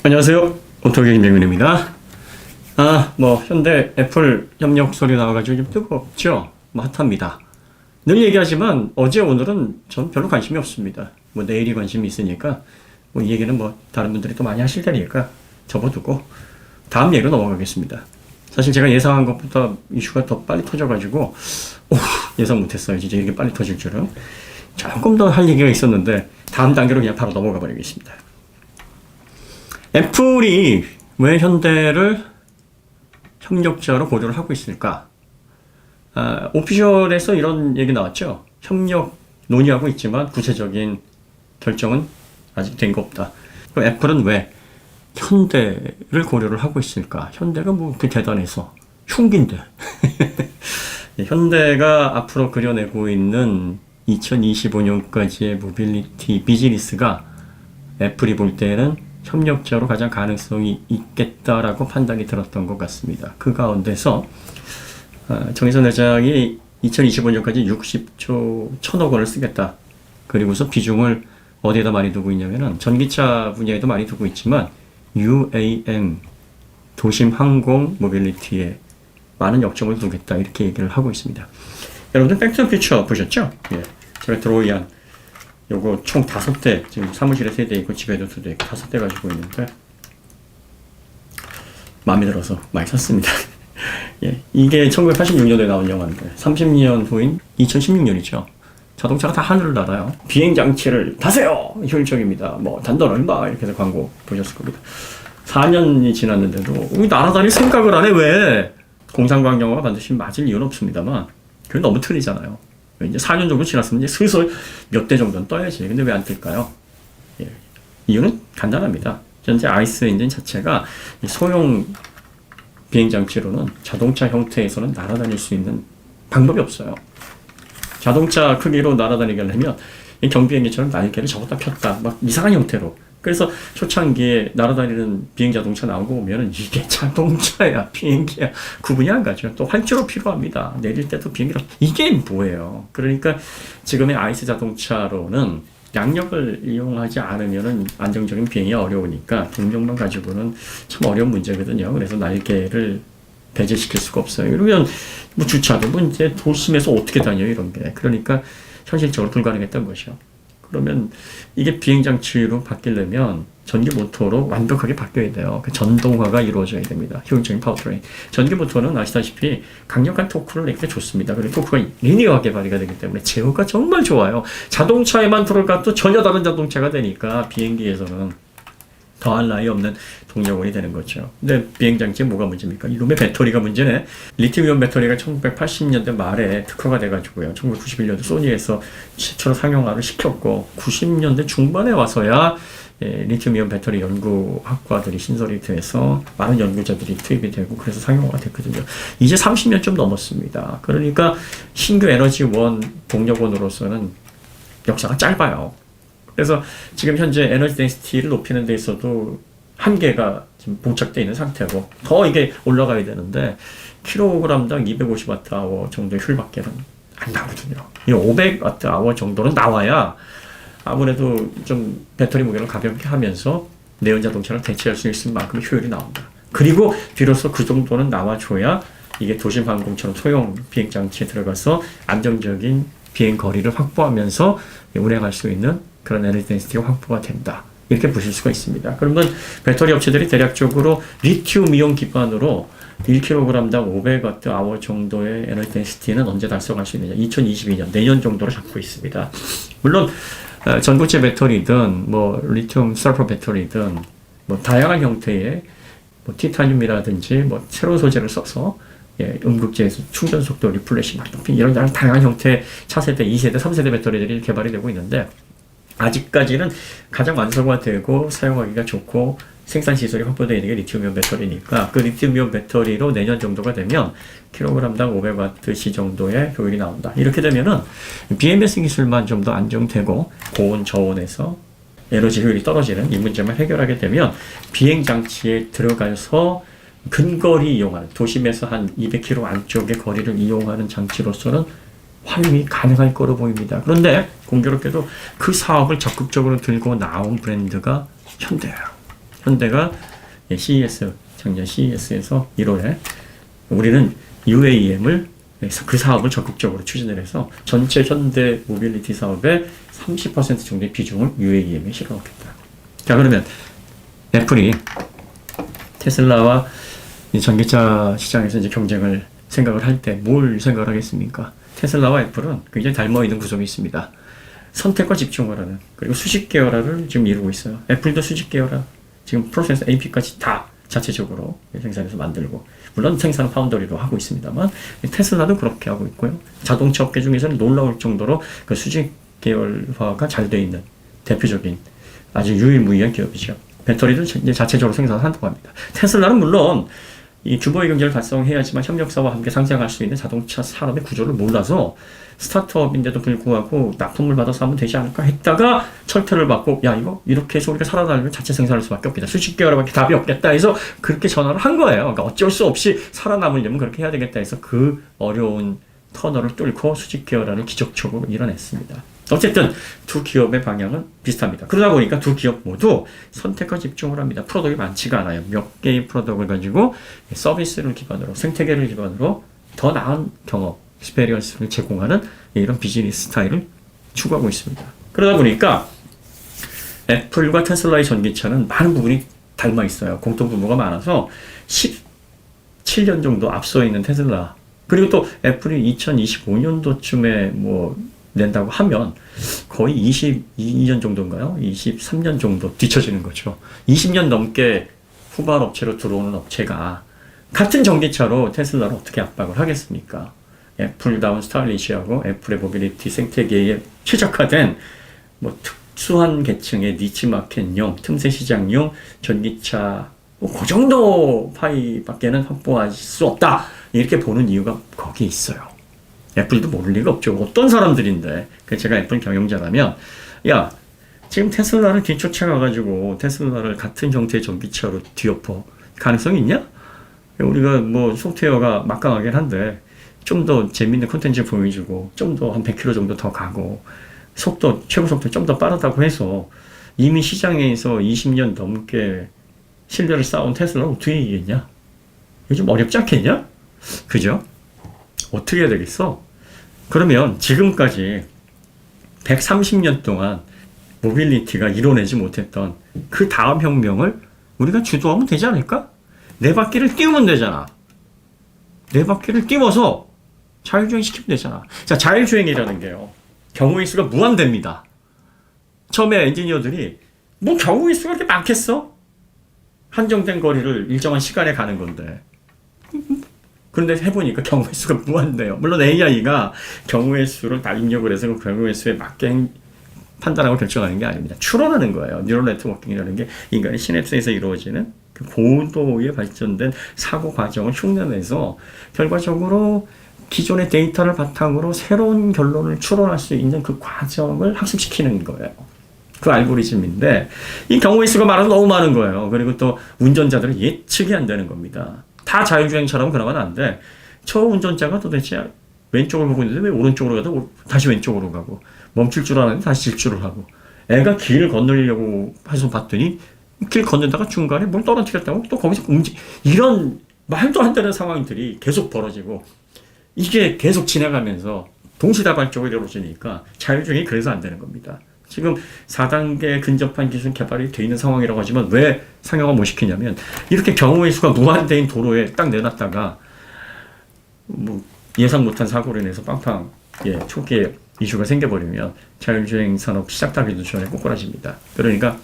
안녕하세요. 오토게임 백민입니다. 현대 애플 협력 소리 나와가지고 좀 뜨겁죠? 핫합니다. 늘 얘기하지만 어제 오늘은 전 별로 관심이 없습니다. 내일이 관심이 있으니까 이 얘기는 다른 분들이 또 많이 하실 테니까 접어두고 다음 얘기로 넘어가겠습니다. 사실 제가 예상한 것보다 이슈가 더 빨리 터져가지고 예상 못했어요. 진짜 이렇게 빨리 터질 줄은. 조금 더 할 얘기가 있었는데 다음 단계로 그냥 바로 넘어가 버리겠습니다. 애플이 왜 현대를 협력자로 고려를 하고 있을까? 오피셜에서 이런 얘기 나왔죠. 협력 논의하고 있지만 구체적인 결정은 아직 된 거 없다. 그럼 애플은 왜 현대를 고려를 하고 있을까? 현대가 그 대단해서 흉기인데. 현대가 앞으로 그려내고 있는 2025년까지의 모빌리티 비즈니스가 애플이 볼 때는 협력자로 가장 가능성이 있겠다라고 판단이 들었던 것 같습니다. 그 가운데서 정의선 회장이 2025년까지 60조 1000억 원을 쓰겠다. 그리고서 비중을 어디에다 많이 두고 있냐면은 전기차 분야에도 많이 두고 있지만 UAM 도심 항공 모빌리티에 많은 역점을 두겠다 이렇게 얘기를 하고 있습니다. 여러분들 백투더퓨처 보셨죠? 예, 제가 드로이한 요거 총 5대, 지금 사무실에 3대 있고 집에도 2대 있고 5대 가지고 있는데 마음에 들어서 많이 샀습니다. 예, 이게 1986년도에 나온 영화인데 30년 후인 2016년이죠. 자동차가 다 하늘을 날아요. 비행장치를 타세요! 효율적입니다. 단돈 얼마 이렇게 해서 광고 보셨을 겁니다. 4년이 지났는데도 왜 날아다닐 생각을 안 해? 왜? 공상과학 영화가 반드시 맞을 이유는 없습니다만 그건 너무 틀리잖아요. 이제 4년 정도 지났으면 이제 슬슬 몇 대 정도는 떠야지. 근데 왜 안 뜰까요? 예. 이유는 간단합니다. 현재 아이스 엔진 자체가 소형 비행장치로는 자동차 형태에서는 날아다닐 수 있는 방법이 없어요. 자동차 크기로 날아다니게 하려면 경비행기처럼 날개를 접었다 폈다 이상한 형태로. 그래서 초창기에 날아다니는 비행자동차 나오고 보면은 이게 자동차야 비행기야 구분이 안 가죠. 또 활주로 필요합니다. 내릴 때도 비행기로. 이게 뭐예요? 그러니까 지금의 아이스 자동차로는 양력을 이용하지 않으면은 안정적인 비행이 어려우니까 동력만 가지고는 참 어려운 문제거든요. 그래서 날개를 배제시킬 수가 없어요. 이러면 주차도 이제 도심에서 어떻게 다녀요 이런 게. 그러니까 현실적으로 불가능했던 것이요. 그러면 이게 비행장치로 바뀌려면 전기 모터로 완벽하게 바뀌어야 돼요. 전동화가 이루어져야 됩니다. 효율적인 파워트레인. 전기 모터는 아시다시피 강력한 토크를 내게 좋습니다. 그리고 토크가 리니어하게 발휘가 되기 때문에 제어가 정말 좋아요. 자동차에만 들어가도 전혀 다른 자동차가 되니까 비행기에서는 더할 나위 없는 동력원이 되는 거죠. 근데 비행장치에 뭐가 문제입니까? 이놈의 배터리가 문제네. 리튬이온 배터리가 1980년대 말에 특허가 돼가지고요. 1991년도 소니에서 최초로 상용화를 시켰고 90년대 중반에 와서야 리튬이온 배터리 연구학과들이 신설이 돼서 많은 연구자들이 투입이 되고 그래서 상용화가 됐거든요. 이제 30년 좀 넘었습니다. 그러니까 신규 에너지원 동력원으로서는 역사가 짧아요. 그래서 지금 현재 에너지 덴시티를 높이는 데 있어도 한계가 지금 봉착되어 있는 상태고 더 이게 올라가야 되는데 킬로그램당 250Wh 정도의 효율밖에는 안 나오거든요. 이 500Wh 정도는 나와야 아무래도 좀 배터리 무게를 가볍게 하면서 내연 자동차를 대체할 수 있을 만큼의 효율이 나온다. 그리고 비로소 그 정도는 나와줘야 이게 도심 항공처럼 소형 비행장치에 들어가서 안정적인 비행 거리를 확보하면서 운행할 수 있는 그런 에너지 덴시티가 확보가 된다. 이렇게 보실 수가 있습니다. 그러면 배터리 업체들이 대략적으로 리튬이온 기반으로 1kg당 500Wh 정도의 에너지 덴시티는 언제 달성할 수 있느냐. 2022년, 내년 정도로 잡고 있습니다. 물론 전고체 배터리든 리튬 설퍼 배터리든 다양한 형태의 티타늄이라든지 새로운 소재를 써서 음극재에서 충전 속도 리플래시 높이 이런 다양한 형태의 차세대, 2세대, 3세대 배터리들이 개발이 되고 있는데 아직까지는 가장 완성화되고 사용하기가 좋고 생산 시설이 확보되어 있는 게 리튬이온 배터리니까 그 리튬이온 배터리로 내년 정도가 되면 킬로그램당 500Wh 정도의 효율이 나온다. 이렇게 되면은 BMS 기술만 좀 더 안정되고 고온 저온에서 에너지 효율이 떨어지는 이 문제만 해결하게 되면 비행장치에 들어가서 근거리 이용하는 도심에서 한 200km 안쪽의 거리를 이용하는 장치로서는 활용이 가능할 거로 보입니다. 그런데 공교롭게도 그 사업을 적극적으로 들고 나온 브랜드가 현대예요. 현대가 CES, 작년 CES에서 1월에 우리는 UAM을 그 사업을 적극적으로 추진을 해서 전체 현대 모빌리티 사업의 30% 정도의 비중을 UAM에 실어놓겠다. 자, 그러면 애플이 테슬라와 전기차 시장에서 이제 경쟁을 생각을 할 때 뭘 생각을 하겠습니까? 테슬라와 애플은 굉장히 닮아있는 구성이 있습니다. 선택과 집중을 하는, 그리고 수직 계열화를 지금 이루고 있어요. 애플도 수직 계열화, 지금 프로세서 AP까지 다 자체적으로 생산해서 만들고, 물론 생산은 파운더리로 하고 있습니다만 테슬라도 그렇게 하고 있고요. 자동차 업계 중에서는 놀라울 정도로 그 수직 계열화가 잘 되어 있는 대표적인 아주 유일무이한 기업이죠. 배터리도 이제 자체적으로 생산한다고 합니다. 테슬라는 물론 이 규모의 경제를 달성해야지만 협력사와 함께 상생할 수 있는 자동차 산업의 구조를 몰라서 스타트업인데도 불구하고 납품을 받아서 하면 되지 않을까 했다가 철퇴를 받고, 야, 이거 이렇게 해서 우리가 살아나려면 자체 생산할 수밖에 없겠다, 수직 계열화밖에 답이 없겠다 해서 그렇게 전환을 한 거예요. 그러니까 어쩔 수 없이 살아남으려면 그렇게 해야 되겠다 해서 그 어려운 터널을 뚫고 수직 계열화를 기적적으로 이뤄냈습니다. 어쨌든 두 기업의 방향은 비슷합니다. 그러다 보니까 두 기업 모두 선택과 집중을 합니다. 프로덕트이 많지가 않아요. 몇 개의 프로덕트를 가지고 서비스를 기반으로, 생태계를 기반으로 더 나은 경험, 익스페리언스를 제공하는 이런 비즈니스 스타일을 추구하고 있습니다. 그러다 보니까 애플과 테슬라의 전기차는 많은 부분이 닮아 있어요. 공통 분모가 많아서 17년 정도 앞서 있는 테슬라, 그리고 또 애플이 2025년도쯤에 뭐 낸다고 하면 거의 22년 정도인가요? 23년 정도 뒤처지는 거죠. 20년 넘게 후발 업체로 들어오는 업체가 같은 전기차로 테슬라를 어떻게 압박을 하겠습니까? 애플다운 스타일리시하고 애플의 모빌리티 생태계에 최적화된 뭐 특수한 계층의 니치마켓용, 틈새 시장용 전기차 그 정도 파이밖에는 확보할 수 없다, 이렇게 보는 이유가 거기에 있어요. 애플도 모를 리가 없죠. 어떤 사람들인데, 제가 애플 경영자라면, 야, 지금 테슬라를 뒤쫓아가가지고 테슬라를 같은 형태의 전기차로 뒤엎어 가능성이 있냐? 우리가 뭐 소프트웨어가 막강하긴 한데 좀 더 재밌는 콘텐츠 보여주고 좀 더 한 100km 정도 더 가고 속도, 최고 속도 좀 더 빠르다고 해서 이미 시장에서 20년 넘게 신뢰를 쌓은 테슬라를 어떻게 이기겠냐? 이게 좀 어렵지 않겠냐? 그죠? 어떻게 해야 되겠어? 그러면 지금까지 130년 동안 모빌리티가 이뤄내지 못했던 그 다음 혁명을 우리가 주도하면 되지 않을까? 네 바퀴를 띄우면 되잖아. 네 바퀴를 띄워서 자율주행 시키면 되잖아. 자, 자율주행이라는 게요, 경우의 수가 무한대입니다. 처음에 엔지니어들이 뭐 경우의 수가 그렇게 많겠어? 한정된 거리를 일정한 시간에 가는 건데. 그런데 해보니까 경우의 수가 무한대요. 물론 AI가 경우의 수를 다 입력을 해서 그 경우의 수에 맞게 판단하고 결정하는 게 아닙니다. 추론하는 거예요. 뉴럴 네트워킹이라는 게 인간의 시냅스에서 이루어지는 그 고도의 발전된 사고 과정을 흉내내서 결과적으로 기존의 데이터를 바탕으로 새로운 결론을 추론할 수 있는 그 과정을 학습시키는 거예요. 그 알고리즘인데 이 경우의 수가 많아서 너무 많은 거예요. 그리고 또 운전자들은 예측이 안 되는 겁니다. 다 자율주행처럼 그러면 안 돼. 저 운전자가 도대체 왼쪽을 보고 있는데 왜 오른쪽으로 가다 다시 왼쪽으로 가고, 멈출 줄 알았는데 다시 질주를 하고, 애가 길을 건너려고 해서 봤더니 길 건너다가 중간에 뭘 떨어뜨렸다고 또 거기서 이런 말도 안 되는 상황들이 계속 벌어지고, 이게 계속 지나가면서 동시다발적으로 이루어지니까 자율주행이 그래서 안 되는 겁니다. 지금 4단계 근접한 기술 개발이 돼 있는 상황이라고 하지만 왜 상용화 못 시키냐면, 이렇게 경우의 수가 무한대인 도로에 딱 내놨다가 뭐 예상 못한 사고로 인해서 빵빵 초기에 이슈가 생겨버리면 자율주행 산업 시작하기도 전에 꼬꾸라집니다. 그러니까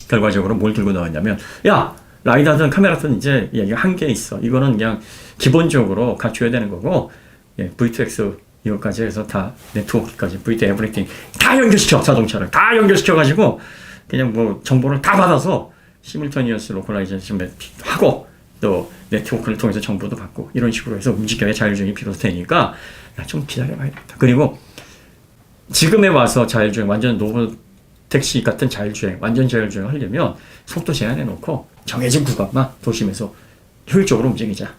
결과적으로 뭘 들고 나왔냐면, 야, 라이다든 카메라든 이제 이게 한계에 있어. 이거는 그냥 기본적으로 갖춰야 되는 거고, V2X 이것까지 해서 다 네트워크까지 V2 에브리띵 다 연결시켜, 자동차를 다 연결시켜가지고 그냥 뭐 정보를 다 받아서 시뮬터니어스 로컬라이제이션 하고 또 네트워크를 통해서 정보도 받고 이런 식으로 해서 움직여야 자율주행이 비롯되니까 좀 기다려봐야겠다. 그리고 지금에 와서 자율주행, 완전 로봇택시 같은 자율주행, 완전 자율주행을 하려면 속도 제한해 놓고 정해진 구간만 도심에서 효율적으로 움직이자.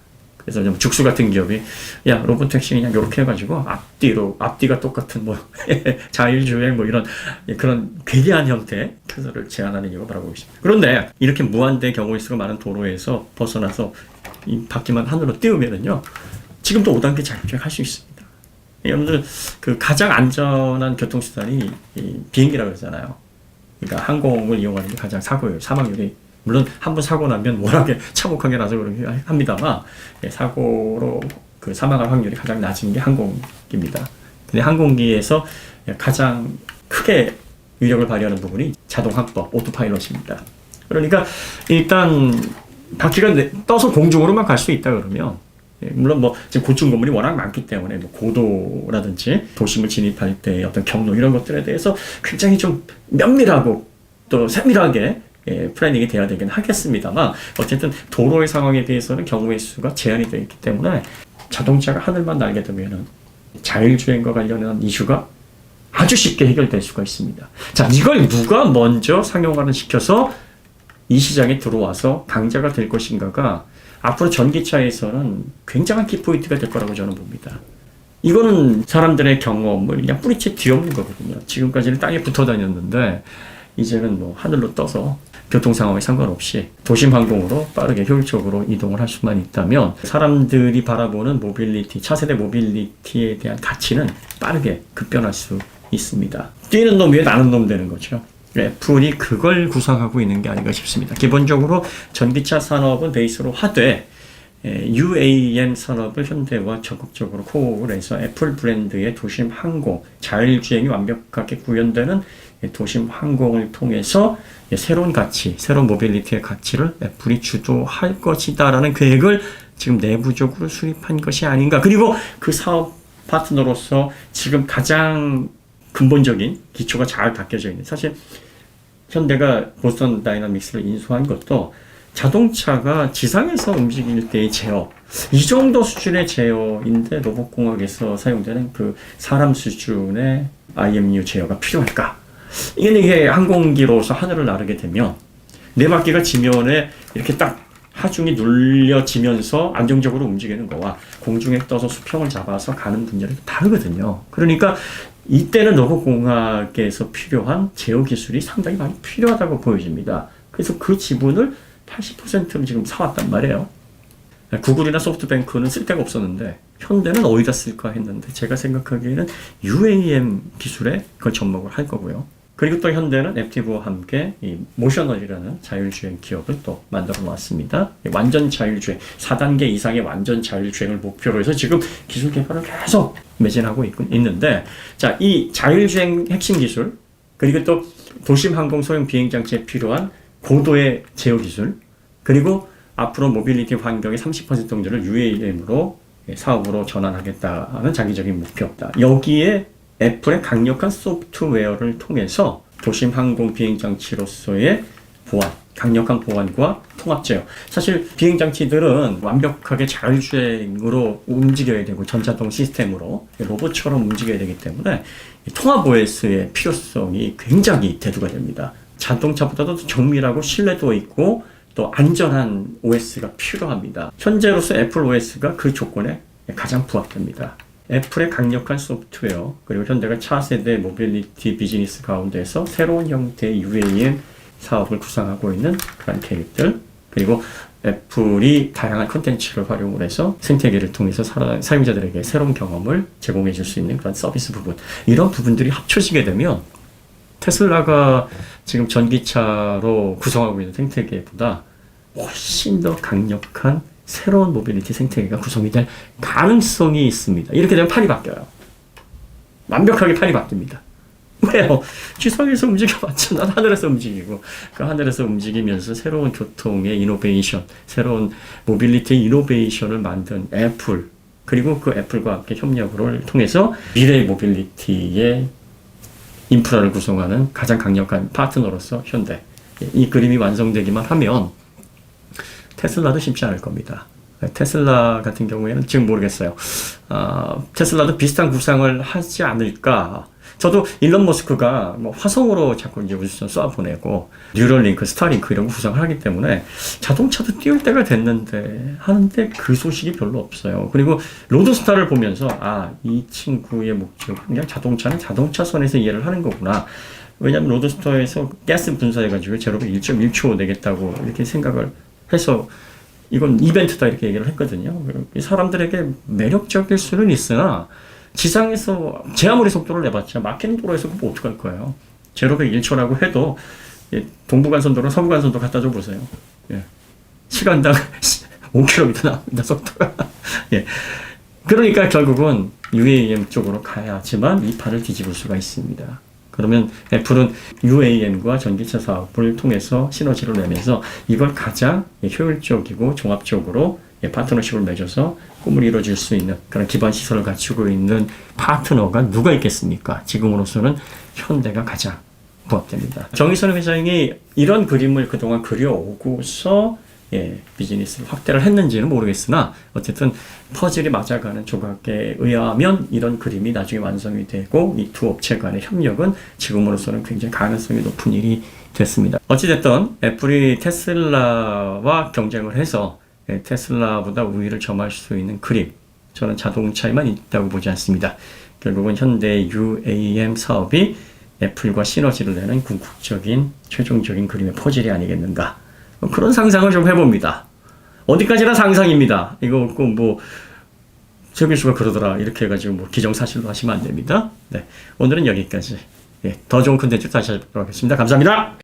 그래서 좀 죽수 같은 기업이 야 로봇 택시 그냥 이렇게 해가지고 앞뒤가 똑같은 뭐 자율주행 뭐 이런 그런 괴리한 형태의 테슬라를 제안하는 이유가 바라보고 있습니다. 그런데 이렇게 무한대 경우의 수가 많은 도로에서 벗어나서 이 바퀴만 하늘로 띄우면은요 지금도 5단계 자율주행 할 수 있습니다. 여러분들 그 가장 안전한 교통수단이 이 비행기라고 그러잖아요. 그러니까 항공을 이용하는 게 가장 사망률이 물론 한 번 사고 나면 워낙에 참혹하게 나서 그러긴 합니다만 사고로 그 사망할 확률이 가장 낮은 게 항공기입니다. 근데 항공기에서 가장 크게 위력을 발휘하는 부분이 자동 항법, 오토파일럿입니다. 그러니까 일단 바퀴가 떠서 공중으로만 갈 수 있다 그러면 물론 뭐 지금 고층 건물이 워낙 많기 때문에 뭐 고도라든지 도심을 진입할 때 어떤 경로 이런 것들에 대해서 굉장히 좀 면밀하고 또 세밀하게 플래닝이 돼야 되긴 하겠습니다만 어쨌든 도로의 상황에 대해서는 경우의 수가 제한이 되어 있기 때문에 자동차가 하늘만 날게 되면은 자율주행과 관련한 이슈가 아주 쉽게 해결될 수가 있습니다. 자, 이걸 누가 먼저 상용화를 시켜서 이 시장에 들어와서 강자가 될 것인가가 앞으로 전기차에서는 굉장한 키포인트가 될 거라고 저는 봅니다. 이거는 사람들의 경험을 그냥 뿌리채 뒤엎는 거거든요. 지금까지는 땅에 붙어 다녔는데 이제는 뭐 하늘로 떠서 교통 상황에 상관없이 도심 항공으로 빠르게 효율적으로 이동을 할 수만 있다면 사람들이 바라보는 모빌리티, 차세대 모빌리티에 대한 가치는 빠르게 급변할 수 있습니다. 뛰는 놈 위에 나는 놈 되는 거죠. 애플이 그걸 구상하고 있는 게 아닌가 싶습니다. 기본적으로 전기차 산업은 베이스로 하되 UAM 산업을 현대와 적극적으로 코어를 해서 애플 브랜드의 도심 항공, 자율주행이 완벽하게 구현되는 도심 항공을 통해서 새로운 가치, 새로운 모빌리티의 가치를 애플이 주도할 것이다라는 계획을 지금 내부적으로 수립한 것이 아닌가. 그리고 그 사업 파트너로서 지금 가장 근본적인 기초가 잘 닦여져 있는, 사실 현대가 보스턴 다이나믹스를 인수한 것도 자동차가 지상에서 움직일 때의 제어, 이 정도 수준의 제어인데 로봇공학에서 사용되는 그 사람 수준의 IMU 제어가 필요할까? 이게 항공기로서 하늘을 나르게 되면 네 바퀴가 지면에 이렇게 딱 하중이 눌려지면서 안정적으로 움직이는 거와 공중에 떠서 수평을 잡아서 가는 분야는 다르거든요. 그러니까 이때는 로봇공학에서 필요한 제어 기술이 상당히 많이 필요하다고 보여집니다. 그래서 그 지분을 80%를 지금 사왔단 말이에요. 구글이나 소프트뱅크는 쓸 데가 없었는데 현대는 어디다 쓸까 했는데 제가 생각하기에는 UAM 기술에 그걸 접목을 할 거고요. 그리고 또 현대는 앱티브와 함께 이 모셔널이라는 자율주행 기업을 또 만들어 놨습니다. 완전 자율주행, 4단계 이상의 완전 자율주행을 목표로 해서 지금 기술 개발을 계속 매진하고 있는데, 자, 이 자율주행 핵심 기술, 그리고 또 도심 항공 소형 비행 장치에 필요한 고도의 제어 기술, 그리고 앞으로 모빌리티 환경의 30% 정도를 UAM으로 사업으로 전환하겠다는 장기적인 목표다. 여기에 애플의 강력한 소프트웨어를 통해서 도심 항공 비행 장치로서의 보안, 강력한 보안과 통합 제어. 사실 비행 장치들은 완벽하게 자율주행으로 움직여야 되고 전자동 시스템으로 로봇처럼 움직여야 되기 때문에 통합 OS의 필요성이 굉장히 대두가 됩니다. 자동차보다도 정밀하고 신뢰도 있고 또 안전한 OS가 필요합니다. 현재로서 애플 OS가 그 조건에 가장 부합됩니다. 애플의 강력한 소프트웨어, 그리고 현대가 차세대 모빌리티 비즈니스 가운데서 새로운 형태의 UAM 사업을 구상하고 있는 그런 계획들, 그리고 애플이 다양한 콘텐츠를 활용을 해서 생태계를 통해서 사용자들에게 새로운 경험을 제공해 줄 수 있는 그런 서비스 부분, 이런 부분들이 합쳐지게 되면 테슬라가 지금 전기차로 구성하고 있는 생태계보다 훨씬 더 강력한 새로운 모빌리티 생태계가 구성이 될 가능성이 있습니다. 이렇게 되면 판이 바뀌어요. 완벽하게 판이 바뀝니다. 왜요? 지상에서 움직여봤자 난 하늘에서 움직이고, 그 하늘에서 움직이면서 새로운 교통의 이노베이션, 새로운 모빌리티 이노베이션을 만든 애플, 그리고 그 애플과 함께 협력을 통해서 미래의 모빌리티의 인프라를 구성하는 가장 강력한 파트너로서 현대, 이 그림이 완성되기만 하면 테슬라도 쉽지 않을 겁니다. 테슬라 같은 경우에는 지금 모르겠어요. 테슬라도 비슷한 구상을 하지 않을까. 저도 일론 머스크가 뭐 화성으로 자꾸 이제 우주선 쏴보내고 뉴럴링크, 스타링크 이런 거 구상을 하기 때문에 자동차도 띄울 때가 됐는데 하는데 그 소식이 별로 없어요. 그리고 로드스타를 보면서 이 친구의 목적은 그냥 자동차는 자동차선에서 이해를 하는 거구나. 왜냐하면 로드스터에서 가스 분사해가지고 제로가 1.1초 내겠다고 이렇게 생각을 해서 이건 이벤트다 이렇게 얘기를 했거든요. 사람들에게 매력적일 수는 있으나 지상에서 제 아무리 속도를 내봤자 막히는 도로에서 그거 어떡할 거예요. 제로가 1초라고 해도 동부간선도랑 서부간선도 갖다 줘 보세요. 시간당 5km 나옵니다, 속도가. 그러니까 결국은 UAM 쪽으로 가야지만 이 판을 뒤집을 수가 있습니다. 그러면 애플은 UAM과 전기차 사업을 통해서 시너지를 내면서 이걸 가장 효율적이고 종합적으로 파트너십을 맺어서 꿈을 이뤄줄 수 있는 그런 기반 시설을 갖추고 있는 파트너가 누가 있겠습니까? 지금으로서는 현대가 가장 부합됩니다. 정의선 회장이 이런 그림을 그동안 그려오고서 비즈니스를 확대를 했는지는 모르겠으나 어쨌든 퍼즐이 맞아가는 조각에 의하면 이런 그림이 나중에 완성이 되고 이 두 업체 간의 협력은 지금으로서는 굉장히 가능성이 높은 일이 됐습니다. 어찌됐든 애플이 테슬라와 경쟁을 해서 테슬라보다 우위를 점할 수 있는 그림, 저는 자동차에만 있다고 보지 않습니다. 결국은 현대 UAM 사업이 애플과 시너지를 내는 궁극적인 최종적인 그림의 퍼즐이 아니겠는가, 그런 상상을 좀 해봅니다. 어디까지나 상상입니다. 이거 뭐 최길수가 그러더라 이렇게 해가지고 뭐 기정사실로 하시면 안 됩니다. 오늘은 여기까지. 더 좋은 콘텐츠 다시 찾아뵙도록 하겠습니다. 감사합니다.